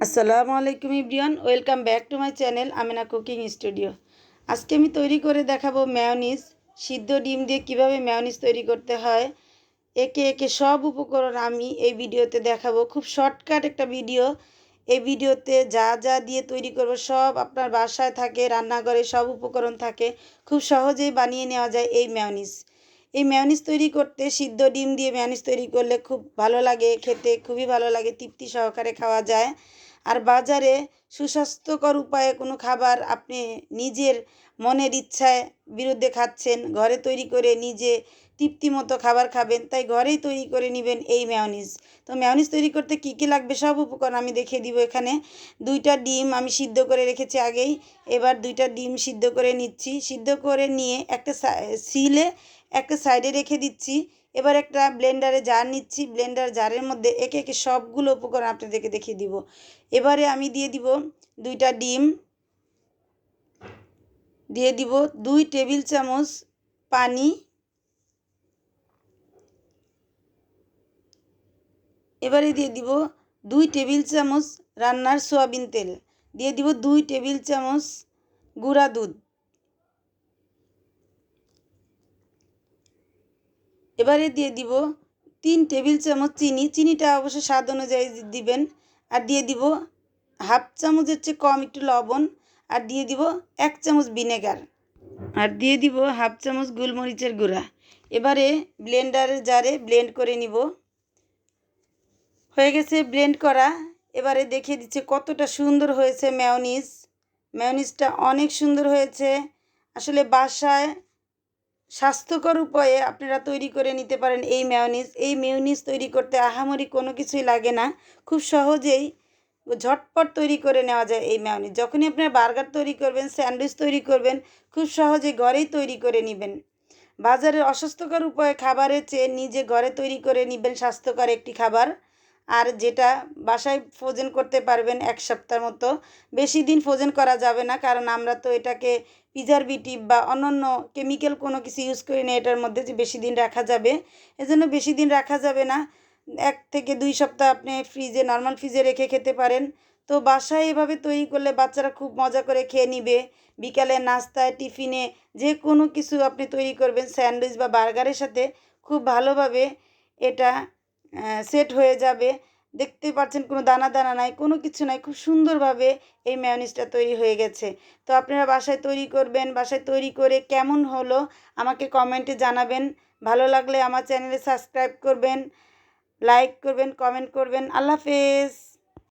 আসসালামু আলাইকুম everyone, welcome back to my channel Amina cooking studio. আজকে আমি তৈরি করে দেখাবো মেয়োনিজ। সিদ্ধ ডিম দিয়ে কিভাবে মেয়োনিজ তৈরি করতে হয় একে একে সব উপকরণ আমি এই ভিডিওতে দেখাবো। খুব শর্টকাট একটা ভিডিও। এই ভিডিওতে যা যা দিয়ে তৈরি করব সব আপনার বাসায় থাকে, রান্নাঘরে সব উপকরণ থাকে, খুব সহজেই বানিয়ে নেওয়া যায় এই মেয়োনিজ। এই মেয়োনিজ তৈরি করতে সিদ্ধ ডিম দিয়ে মেয়োনিজ তৈরি করলে খুব ভালো লাগে খেতে, খুবই ভালো লাগে, তৃপ্তি সহকারে খাওয়া যায়। আর বাজারে সুস্বাস্থ্যকর উপায়ে কোনো খাবার আপনি নিজের মনের ইচ্ছায় বিরুদ্ধে খাচ্ছেন, ঘরে তৈরি করে নিজে তৃপ্তি মতো খাবার খাবেন, তাই ঘরেই তৈরি করে নেবেন এই মেয়োনিজ। তো মেয়োনিজ তৈরি করতে কী কী লাগবে সব উপকরণ আমি দেখিয়ে দিব। এখানে 2টা ডিম আমি সিদ্ধ করে রেখেছি আগেই। এবার 2টা ডিম সিদ্ধ করে নিচ্ছি। সিদ্ধ করে নিয়ে একটা সিলে একটা সাইডে রেখে দিচ্ছি। এবার একটা ব্লেন্ডারে জার নিচ্ছি। ব্লেন্ডার জারের মধ্যে একে একে সবগুলো উপকরণ আপনাদেরকে দেখিয়ে দিব। এবারে আমি দিয়ে দিব 2টা ডিম, দিয়ে দিব 2 টেবিল চামচ পানি, এবারে দিয়ে দিব 2 টেবিল চামচ রান্নার সয়াবিন তেল, দিয়ে দিব 2 টেবিল চামচ গুঁড়া দুধ, এবারে দিয়ে দিব 3 টেবিল চামচ চিনি। চিনিটা অবশ্য স্বাদ অনুযায়ী দিবেন। আর দিয়ে দিব হাফ চামচের চেয়ে কম একটু লবণ, আর দিয়ে দিব 1 চামচ ভিনেগার, আর দিয়ে দিব হাফ চামচ গোলমরিচের গুঁড়া। এবারে ব্লেন্ডারের জারে ব্লেন্ড করে নিব। হয়ে গেছে ব্লেন্ড করা। এবারে দেখিয়ে দিচ্ছে কতটা সুন্দর হয়েছে মেয়োনিজ। মেয়োনিজটা অনেক সুন্দর হয়েছে। আসলে বাসায় স্বাস্থ্যকর উপায়ে আপনারা তৈরি করে নিতে পারেন এই মেয়োনিজ। এই মেয়োনিজ তৈরি করতে আহামরি কোনো কিছুই লাগে না, খুব সহজেই ঝটপট তৈরি করে নেওয়া যায় এই মেয়োনিজ। যখনই আপনারা বার্গার তৈরি করবেন, স্যান্ডউইচ তৈরি করবেন, খুব সহজে ঘরেই তৈরি করে নেবেন। বাজারের অস্বাস্থ্যকর উপায়ে খাবারের চেয়ে নিজে ঘরে তৈরি করে নেবেন স্বাস্থ্যকর একটি খাবার। আর যেটা বাসায় ফ্রোজেন করতে পারবেন 1 সপ্তাহের মতো। বেশি দিন ফ্রোজেন করা যাবে না, কারণ আমরা তো এটাকে প্রিজারভেটিভ বা অন্যান্য কেমিক্যাল কোনো কিছু ইউজ করি না এটার মধ্যে যে বেশি দিন রাখা যাবে। এজন্য বেশি দিন রাখা যাবে না। 1 থেকে 2 সপ্তাহ আপনি ফ্রিজে, নর্মাল ফ্রিজে রেখে খেতে পারেন। তো বাসায় এভাবে তৈরি করলে বাচ্চারা খুব মজা করে খেয়ে নিবে। বিকালে নাস্তায়, টিফিনে যে কোনো কিছু আপনি তৈরি করবেন স্যান্ডউইচ বা বার্গারের সাথে, খুব ভালোভাবে এটা সেট হয়ে যাবে। দেখতেই পাচ্ছেন কোনো দানা দানা নাই, কোনো কিছু নাই, খুব সুন্দরভাবে এই মেয়োনিজটা তৈরি হয়ে গেছে। তো আপনারা বাসায় তৈরি করবেন। বাসায় তৈরি করে কেমন হলো আমাকে কমেন্টে জানাবেন। ভালো লাগলে আমার চ্যানেলে সাবস্ক্রাইব করবেন, লাইক করবেন, কমেন্ট করবেন। আল্লাহ হাফেজ।